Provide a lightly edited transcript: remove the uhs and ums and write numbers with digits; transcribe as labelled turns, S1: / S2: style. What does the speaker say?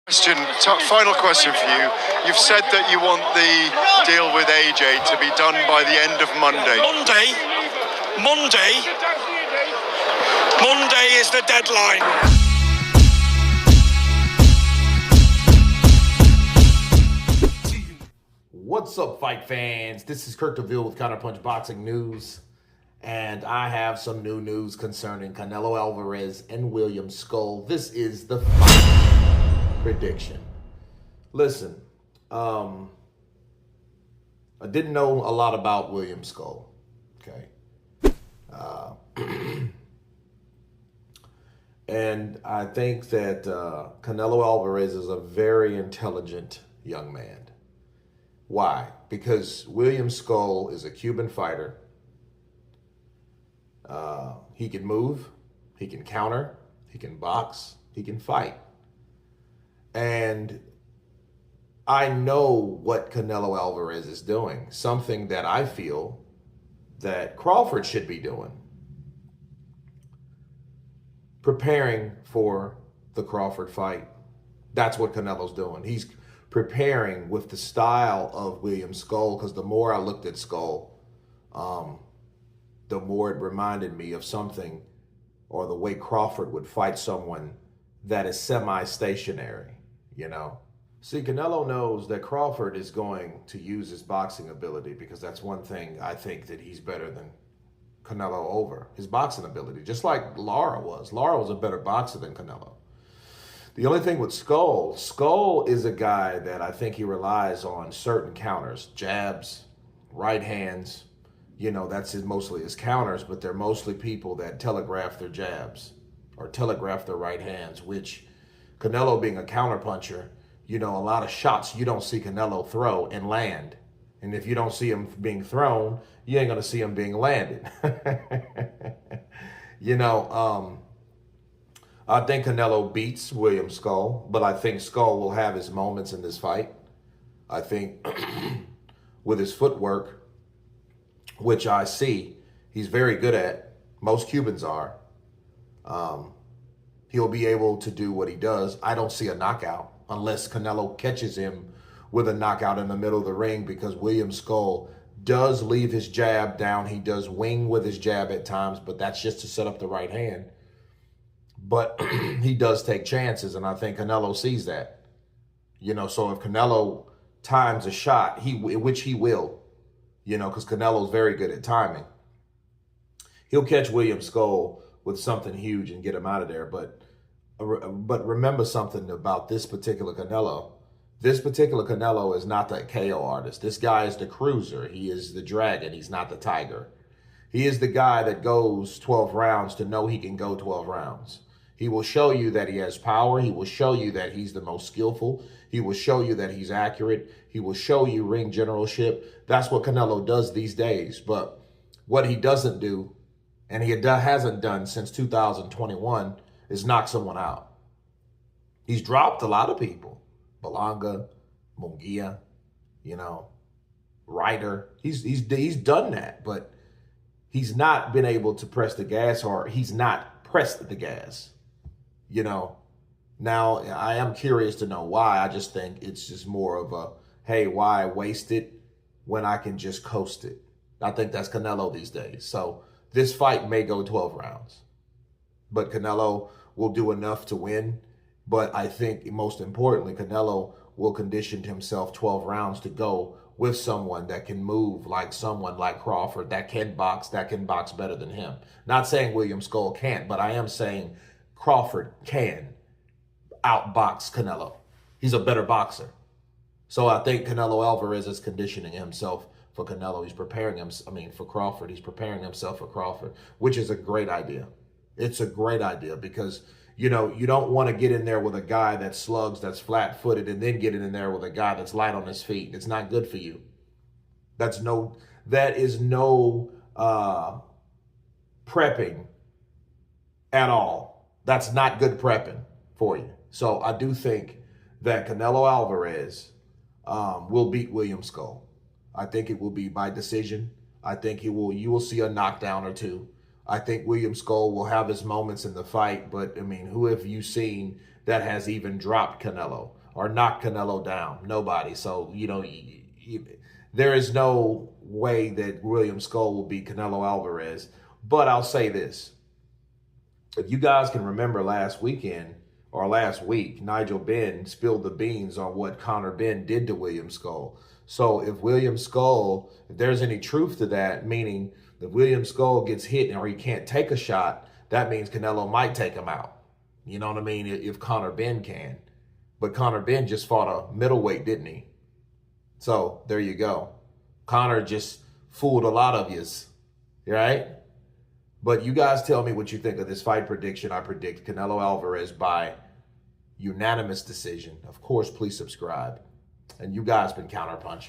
S1: Final question for you. You've said that you want the deal with AJ to be done by the end of Monday.
S2: Monday is the deadline.
S3: What's up, fight fans? This is Kirk DeVille with Counterpunched Boxing News, and I have some new news concerning Canelo Alverez and William Skull. This is the fight prediction. Listen, I didn't know a lot about William Skull, okay? And I think that Canelo Alverez is a very intelligent young man. Why? Because William Skull is a Cuban fighter. He can move, he can counter, he can box, he can fight. And I know what Canelo Alverez is doing, something that I feel that Crawford should be doing. Preparing for the Crawford fight. That's what Canelo's doing. He's preparing with the style of William Skull, because the more I looked at Skull, the more it reminded me of something, or the way Crawford would fight someone that is semi-stationary, you know? See, Canelo knows that Crawford is going to use his boxing ability, because that's one thing I think that he's better than Canelo over, his boxing ability, just like Lara was. Lara was a better boxer than Canelo. The only thing with Skull is a guy that I think he relies on certain counters, jabs, right hands. You know, that's mostly his counters, but they're mostly people that telegraph their jabs or telegraph their right hands, which Canelo being a counterpuncher, you know, a lot of shots you don't see Canelo throw and land. And if you don't see him being thrown, you ain't going to see him being landed. You know, I think Canelo beats William Skull, but I think Skull will have his moments in this fight. I think with his footwork, which I see he's very good at, most Cubans are, he'll be able to do what he does. I don't see a knockout unless Canelo catches him with a knockout in the middle of the ring, because William Skull does leave his jab down. He does wing with his jab at times, but that's just to set up the right hand. But he does take chances, and I think Canelo sees that. You know, so if Canelo times a shot, which he will, you know, because Canelo's very good at timing, he'll catch William Skull with something huge and get him out of there. But remember something about this particular Canelo. This particular Canelo is not the KO artist. This guy is the cruiser. He is the dragon. He's not the tiger. He is the guy that goes 12 rounds to know he can go 12 rounds. He will show you that he has power. He will show you that he's the most skillful. He will show you that he's accurate. He will show you ring generalship. That's what Canelo does these days. But what he doesn't do, and he hasn't done since 2021, is knock someone out. He's dropped a lot of people. Belanga, Munguia, you know, Ryder. He's done that, but he's not been able to press the gas, or he's not pressed the gas, you know. Now, I am curious to know why. I just think it's just more of a, hey, why waste it when I can just coast it? I think that's Canelo these days. So this fight may go 12 rounds, but Canelo will do enough to win. But I think most importantly, Canelo will condition himself 12 rounds to go with someone that can move, like someone like Crawford, that can box better than him. Not saying William Skull can't, but I am saying Crawford can outbox Canelo. He's a better boxer. So I think Canelo Alvarez is conditioning himself for Canelo. He's preparing him, for Crawford. He's preparing himself for Crawford, which is a great idea. It's a great idea because, you know, you don't want to get in there with a guy that slugs, that's flat-footed, and then get in there with a guy that's light on his feet. It's not good for you. That is no prepping at all. That's not good prepping for you. So I do think that Canelo Alvarez will beat William Skull. I think it will be by decision. I think you will see a knockdown or two. I think William Scoll will have his moments in the fight, but I mean, who have you seen that has even dropped Canelo or knocked Canelo down? Nobody. So, there is no way that William Scoll will beat Canelo Alverez. But I'll say this. If you guys can remember last weekend or last week, Nigel Benn spilled the beans on what Conor Benn did to William Scoll. So if William Scoll, if there's any truth to that, meaning if William Scoll gets hit or he can't take a shot, that means Canelo might take him out. You know what I mean? If Conor Benn can. But Conor Benn just fought a middleweight, didn't he? So there you go. Conor just fooled a lot of yous, right? But you guys tell me what you think of this fight prediction. I predict Canelo Alvarez by unanimous decision. Of course, please subscribe. And you guys been Counterpunch.